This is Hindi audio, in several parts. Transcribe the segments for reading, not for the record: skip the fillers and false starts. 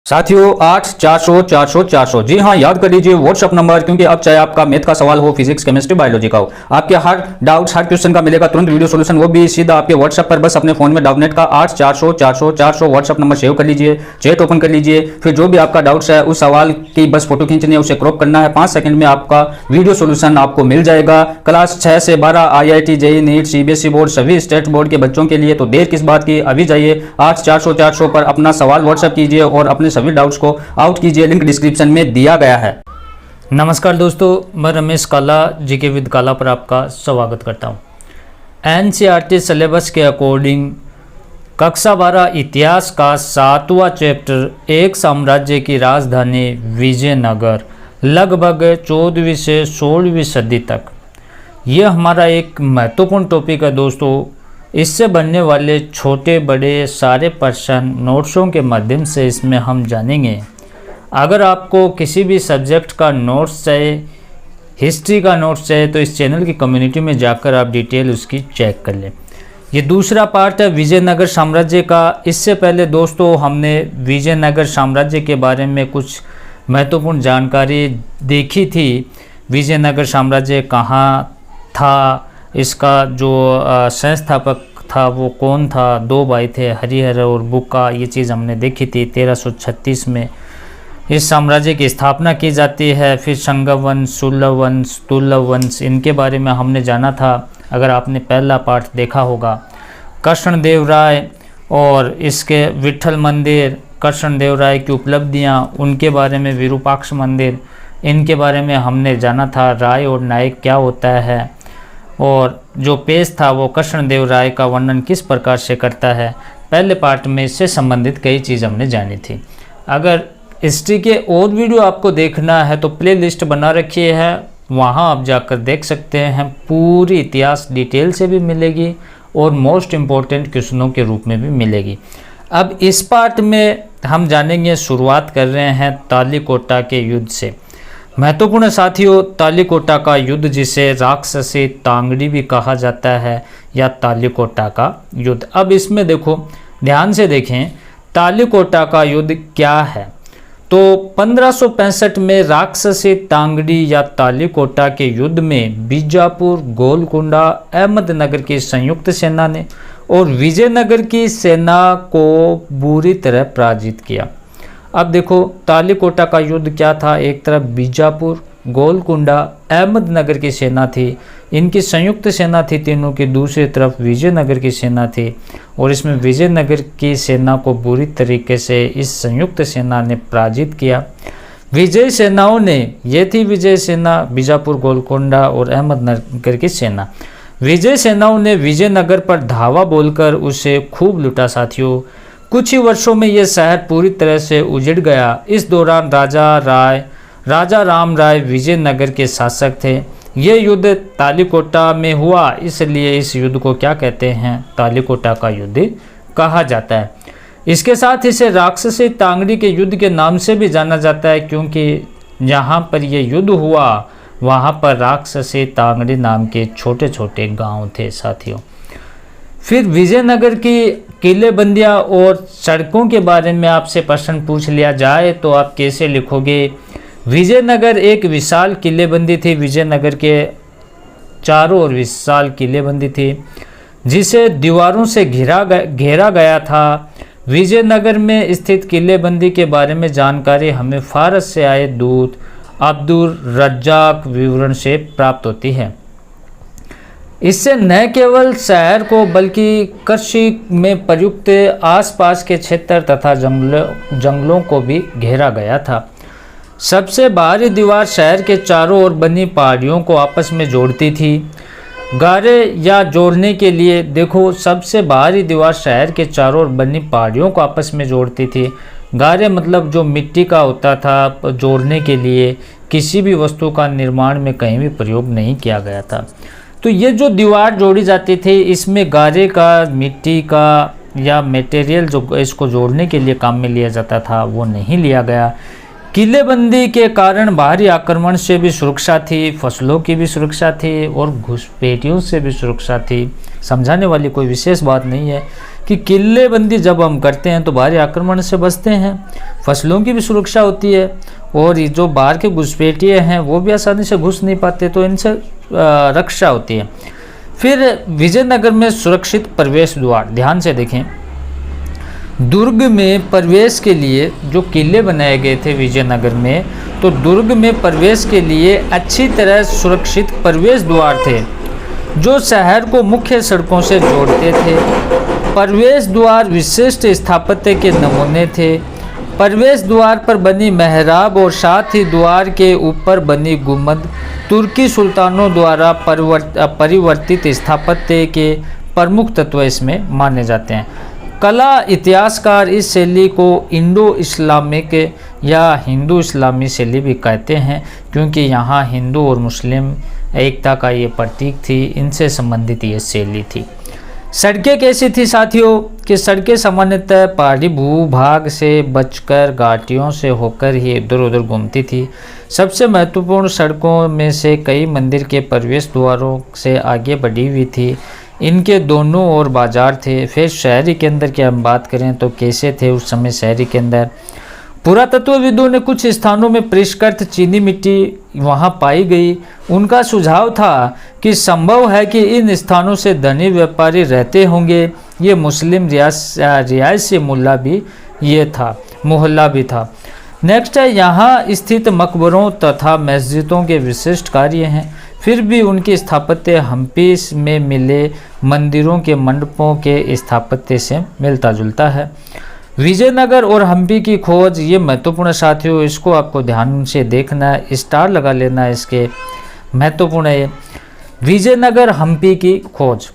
साथियों 8 400 400 400 जी हाँ, याद कर लीजिए व्हाट्सअप नंबर, क्योंकि अब चाहे आपका मैथ का सवाल हो, फिजिक्स, केमिस्ट्री, बायोलॉजी का हो, आपके हर डाउट्स, हर क्वेश्चन का मिलेगा तुरंत वीडियो सॉल्यूशन, वो भी सीधा आपके व्हाट्सअप पर। बस अपने फोन में डाउटनेट का 8 400 400 400 व्हाट्सअप नंबर सेव कर लीजिए, चैट ओपन कर लीजिए, फिर जो भी आपका डाउट्स है उस सवाल की बस फोटो खींचनी है, उसे क्रॉप करना है, 5 सेकंड में आपका वीडियो सॉल्यूशन आपको मिल जाएगा। क्लास 6 से 12 IIT, JEE, NEET, CBSE board, सभी स्टेट बोर्ड के बच्चों के लिए, तो देर किस बात की, अभी जाइए 8 400 400 पर अपना सवाल व्हाट्सअप कीजिए और अपने सभी डाउट्स को आउट कीजिए, लिंक डिस्क्रिप्शन में दिया गया है। नमस्कार दोस्तों, मैं रमेश काला जीके विद काला पर आपका स्वागत करता हूं। NCERT सिलेबस के अकॉर्डिंग कक्षा 12 इतिहास का 7वां चैप्टर, एक साम्राज्य की राजधानी विजयनगर, लगभग 14वीं से 16वीं सदी तक, यह हमारा एक महत्वपूर्ण टॉपिक है दोस्तों। इससे बनने वाले छोटे बड़े सारे प्रश्न नोट्सों के माध्यम से इसमें हम जानेंगे। अगर आपको किसी भी सब्जेक्ट का नोट्स चाहिए, हिस्ट्री का नोट्स चाहिए, तो इस चैनल की कम्युनिटी में जाकर आप डिटेल उसकी चेक कर लें। ये दूसरा पार्ट है विजयनगर साम्राज्य का। इससे पहले दोस्तों हमने विजयनगर साम्राज्य के बारे में कुछ महत्वपूर्ण जानकारी देखी थी। विजयनगर साम्राज्य कहाँ था, इसका जो संस्थापक था वो कौन था, 2 भाई थे, हरिहर और बुक्का, ये चीज़ हमने देखी थी। 1336 में इस साम्राज्य की स्थापना की जाती है। फिर संगम वंश, सुलभ वंश, तुलभ वंश, इनके बारे में हमने जाना था, अगर आपने पहला पार्ट देखा होगा। कृष्णदेव राय और इसके विट्ठल मंदिर, कृष्णदेव राय की उपलब्धियां, उनके बारे में विरूपाक्ष मंदिर, इनके बारे में हमने जाना था। राय और नायक क्या होता है, और जो पेश था वो कृष्णदेव राय का वर्णन किस प्रकार से करता है। पहले पार्ट में इससे संबंधित कई चीज़ हमने जानी थी। अगर हिस्ट्री के और वीडियो आपको देखना है तो प्ले लिस्ट बना रखी है, वहाँ आप जाकर देख सकते हैं। पूरी इतिहास डिटेल से भी मिलेगी और मोस्ट इम्पोर्टेंट क्वेश्चनों के रूप में भी मिलेगी। अब इस पार्ट में हम जानेंगे, शुरुआत कर रहे हैं तालीकोटा के युद्ध से। महत्वपूर्ण साथियों, तालीकोटा का युद्ध, जिसे राक्षसी तांगड़ी भी कहा जाता है, या तालीकोटा का युद्ध। अब इसमें देखो, ध्यान से देखें, तालीकोटा का युद्ध क्या है। तो 1565 में राक्षसी तांगड़ी या तालीकोटा के युद्ध में बीजापुर, गोलकुंडा, अहमदनगर की संयुक्त सेना ने और विजयनगर की सेना को बुरी तरह पराजित किया। अब देखो, तालीकोटा का युद्ध क्या था। एक तरफ बीजापुर, गोलकुंडा, अहमदनगर की सेना थी, इनकी संयुक्त सेना थी तीनों की। दूसरी तरफ विजयनगर की सेना थी, और इसमें विजयनगर की सेना को बुरी तरीके से इस संयुक्त सेना ने पराजित किया। विजय सेनाओं ने, ये थी विजय सेना, बीजापुर, गोलकुंडा और अहमदनगर की सेना। विजय सेनाओं ने विजयनगर पर धावा बोलकर उसे खूब लूटा साथियों। कुछ ही वर्षों में यह शहर पूरी तरह से उजड़ गया। इस दौरान राजा राम राय विजयनगर के शासक थे। यह युद्ध तालीकोटा में हुआ, इसलिए इस युद्ध को क्या कहते हैं, तालीकोटा का युद्ध कहा जाता है। इसके साथ इसे राक्षसी तांगड़ी के युद्ध के नाम से भी जाना जाता है, क्योंकि जहाँ पर यह युद्ध हुआ वहाँ पर राक्षसी तांगड़ी नाम के छोटे छोटे गांव थे साथियों। फिर विजयनगर की किलेबंदियाँ और सड़कों के बारे में आपसे प्रश्न पूछ लिया जाए तो आप कैसे लिखोगे। विजयनगर एक विशाल किलेबंदी थी। विजयनगर के चारों ओर विशाल किलेबंदी थी, जिसे दीवारों से घेरा गया था। विजयनगर में स्थित किलेबंदी के बारे में जानकारी हमें फारस से आए दूत अब्दुल रज्जाक विवरण से प्राप्त होती है। इससे न केवल शहर को बल्कि कृषि में प्रयुक्त आसपास के क्षेत्र तथा जंगलों को भी घेरा गया था। सबसे बाहरी दीवार शहर के चारों ओर बनी पहाड़ियों को आपस में जोड़ती थी। गारे या जोड़ने के लिए देखो, सबसे बाहरी दीवार शहर के चारों ओर बनी पहाड़ियों को आपस में जोड़ती थी। गारे मतलब जो मिट्टी का होता था, जोड़ने के लिए किसी भी वस्तु का निर्माण में कहीं भी प्रयोग नहीं किया गया था। तो ये जो दीवार जोड़ी जाती थी, इसमें गारे का, मिट्टी का या मटेरियल जो इसको जोड़ने के लिए काम में लिया जाता था वो नहीं लिया गया। किलेबंदी के कारण बाहरी आक्रमण से भी सुरक्षा थी, फसलों की भी सुरक्षा थी और घुसपैठियों से भी सुरक्षा थी। समझाने वाली कोई विशेष बात नहीं है। कि किलेबंदी जब हम करते हैं तो बाहरी आक्रमण से बचते हैं, फसलों की भी सुरक्षा होती है और ये जो बाहर के घुसपैठिए हैं वो भी आसानी से घुस नहीं पाते, तो इनसे रक्षा होती है। फिर विजयनगर में सुरक्षित प्रवेश द्वार, ध्यान से देखें, दुर्ग में प्रवेश के लिए जो किले बनाए गए थे विजयनगर में, तो दुर्ग में प्रवेश के लिए अच्छी तरह सुरक्षित प्रवेश द्वार थे जो शहर को मुख्य सड़कों से जोड़ते थे। प्रवेश द्वार विशिष्ट स्थापत्य के नमूने थे। प्रवेश द्वार पर बनी मेहराब और साथ ही द्वार के ऊपर बनी गुंबद तुर्की सुल्तानों द्वारा परिवर्तित स्थापत्य के प्रमुख तत्व इसमें माने जाते हैं। कला इतिहासकार इस शैली को इंडो इस्लामिक या हिंदू इस्लामी शैली भी कहते हैं, क्योंकि यहाँ हिंदू और मुस्लिम एकता का ये प्रतीक थी, इनसे संबंधित ये शैली थी। सड़कें कैसी थी साथियों, कि सड़कें सामान्यतः पहाड़ी भूभाग से बचकर घाटियों से होकर ही इधर उधर घूमती थी। सबसे महत्वपूर्ण सड़कों में से कई मंदिर के प्रवेश द्वारों से आगे बढ़ी हुई थी। इनके दोनों ओर बाजार थे। फिर शहरी के अंदर की हम बात करें तो कैसे थे उस समय शहरी के अंदर, पुरातत्वविदों ने कुछ स्थानों में परिष्कृत चीनी मिट्टी वहां पाई गई। उनका सुझाव था कि संभव है कि इन स्थानों से धनी व्यापारी रहते होंगे। ये मुस्लिम रियायती मोहल्ला भी था। नेक्स्ट है, यहाँ स्थित मकबरों तथा मस्जिदों के विशिष्ट कार्य हैं, फिर भी उनकी स्थापत्य हम्पी में मिले मंदिरों के मंडपों के स्थापत्य से मिलता जुलता है। विजयनगर और हम्पी की खोज, ये महत्वपूर्ण साथियों, इसको आपको ध्यान से देखना है, स्टार लगा लेना है, इसके महत्वपूर्ण है। विजयनगर हम्पी की खोज,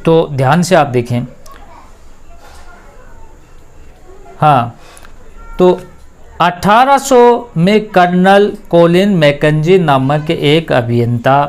तो ध्यान से आप देखें। हाँ, तो 1800 में कर्नल कोलिन मैकेंजी नामक एक अभियंता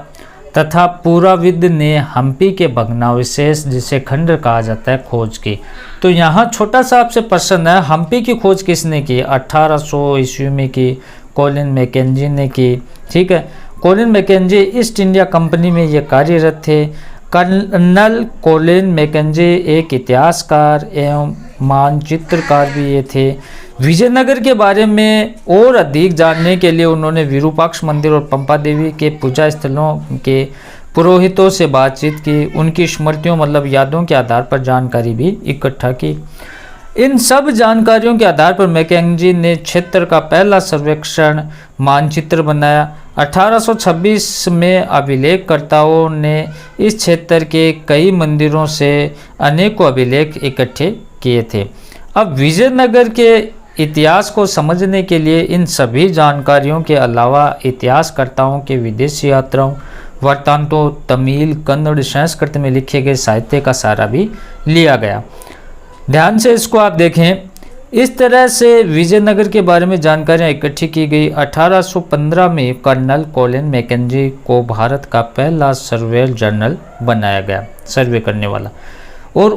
तथा पुराविद ने हम्पी के भग्नावशेष, जिसे खंडर कहा जाता है, खोज की। तो यहाँ छोटा सा आपसे प्रश्न है, हम्पी की खोज किसने की? 1800 ईस्वी में की कोलिन मैकेंजी ने की। ठीक है, Colin Mackenzie East India Company में ये कार्यरत थे। कर्नल कोलिन मैकेंजी एक इतिहासकार एवं मानचित्रकार भी ये थे। विजयनगर के बारे में और अधिक जानने के लिए उन्होंने विरूपाक्ष मंदिर और पंपा देवी के पूजा स्थलों के पुरोहितों से बातचीत की। उनकी स्मृतियों मतलब यादों के आधार पर जानकारी भी इकट्ठा की। इन सब जानकारियों के आधार पर मैकेंजी ने क्षेत्र का पहला सर्वेक्षण मानचित्र बनाया। 1826 में अभिलेखकर्ताओं ने इस क्षेत्र के कई मंदिरों से अनेकों अभिलेख इकट्ठे किए थे। अब विजयनगर के इतिहास को समझने के लिए इन सभी जानकारियों के अलावा इतिहासकर्ताओं के विदेशी यात्राओं, वृत्तांतों, तमिल, कन्नड़, संस्कृत में लिखे गए साहित्य का सहारा भी लिया गया। ध्यान से इसको आप देखें। इस तरह से विजयनगर के बारे में जानकारियाँ इकट्ठी की गई। 1815 में कर्नल कोलिन मैकेंजी को भारत का पहला सर्वेयर जनरल बनाया गया, सर्वे करने वाला, और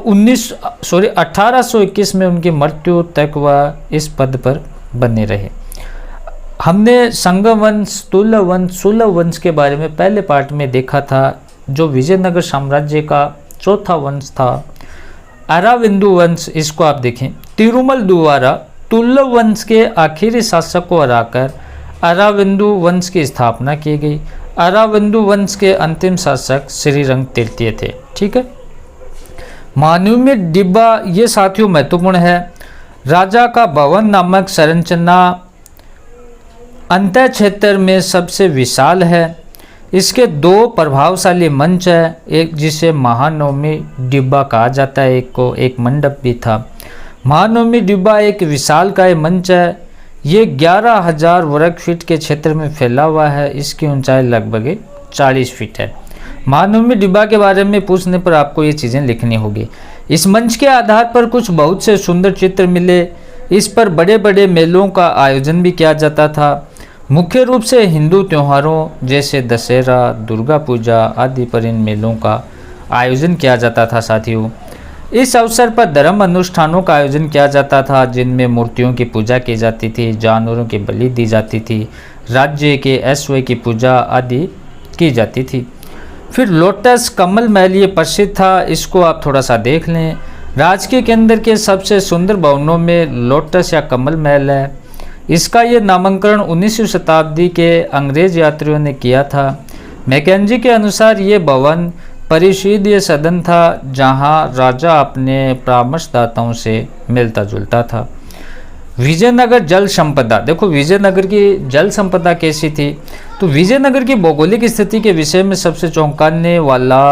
1821 में उनकी मृत्यु तक वह इस पद पर बने रहे। हमने संगवंश, तुलवंश, सुलवंश के बारे में पहले पार्ट में देखा था, जो विजयनगर साम्राज्य का चौथा वंश था। अराविंदु वंश, इसको आप देखें, तिरुमल द्वारा तुल्लव वंश के आखिरी शासक को हराकर अराविंदु वंश की स्थापना की गई। अराविंदु वंश के अंतिम शासक श्रीरंग तृतीय थे। ठीक है, मानवी डिब्बा, ये साथियों महत्वपूर्ण है। राजा का भवन नामक संरचना अंत क्षेत्र में सबसे विशाल है। इसके दो प्रभावशाली मंच है, एक जिसे महानवमी डिब्बा कहा जाता है, एक मंडप भी था। महानवमी डिब्बा एक विशालकाय मंच है। ये 11,000 वर्ग फीट के क्षेत्र में फैला हुआ है। इसकी ऊंचाई लगभग 40 फीट है। महानवमी डिब्बा के बारे में पूछने पर आपको ये चीज़ें लिखनी होगी। इस मंच के आधार पर कुछ बहुत से सुंदर चित्र मिले। इस पर बड़े बड़े मेलों का आयोजन भी किया जाता था, मुख्य रूप से हिंदू त्योहारों जैसे दशहरा, दुर्गा पूजा आदि पर इन मेलों का आयोजन किया जाता था। साथियों, इस अवसर पर धर्म अनुष्ठानों का आयोजन किया जाता था, जिनमें मूर्तियों की पूजा की जाती थी, जानवरों की बलि दी जाती थी, राज्य के ऐश्वर्य की पूजा आदि की जाती थी। फिर लोटस कमल महल ये प्रसिद्ध था, इसको आप थोड़ा सा देख लें। राजकीय केंद्र के सबसे सुंदर भवनों में लोटस या कमल महल है। इसका ये नामकरण 19वीं शताब्दी के अंग्रेज यात्रियों ने किया था। मैकेंजी के अनुसार ये भवन परिषदीय सदन था जहां राजा अपने परामर्शदाताओं से मिलता जुलता था। विजयनगर जल संपदा, देखो विजयनगर की जल संपदा कैसी थी। तो विजयनगर की भौगोलिक स्थिति के विषय में सबसे चौंकाने वाला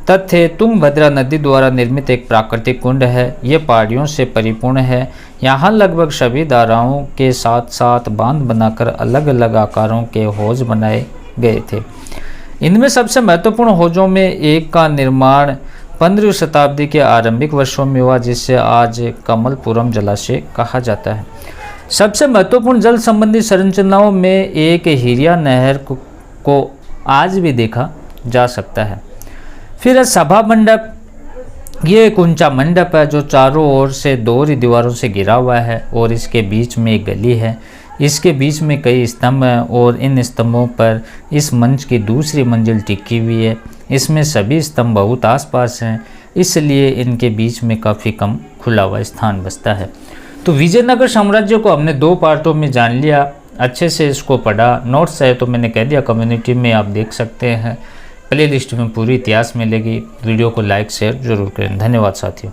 तथ्य तुंगभद्रा नदी द्वारा निर्मित एक प्राकृतिक कुंड है। ये पहाड़ियों से परिपूर्ण है। यहाँ लगभग सभी धाराओं के साथ साथ बांध बनाकर अलग अलग आकारों के हौज बनाए गए थे। इनमें सबसे महत्वपूर्ण हौजों में एक का निर्माण 15वीं शताब्दी के आरंभिक वर्षों में हुआ, जिसे आज कमलपुरम जलाशय कहा जाता है। सबसे महत्वपूर्ण जल संबंधी संरचनाओं में एक हिरिया नहर को आज भी देखा जा सकता है। फिर है सभा मंडप। ये एक ऊंचा मंडप है जो चारों ओर से दोहरी दीवारों से घिरा हुआ है और इसके बीच में एक गली है। इसके बीच में कई स्तंभ हैं और इन स्तंभों पर इस मंच की दूसरी मंजिल टिकी हुई है। इसमें सभी स्तंभ बहुत आसपास हैं, इसलिए इनके बीच में काफ़ी कम खुला हुआ स्थान बचता है। तो विजयनगर साम्राज्य को हमने 2 पार्टों में जान लिया, अच्छे से इसको पढ़ा। नोट्स है तो मैंने कह दिया कम्युनिटी में आप देख सकते हैं। प्ले लिस्ट में पूरी इतिहास मिलेगी। वीडियो को लाइक शेयर जरूर करें। धन्यवाद साथियों।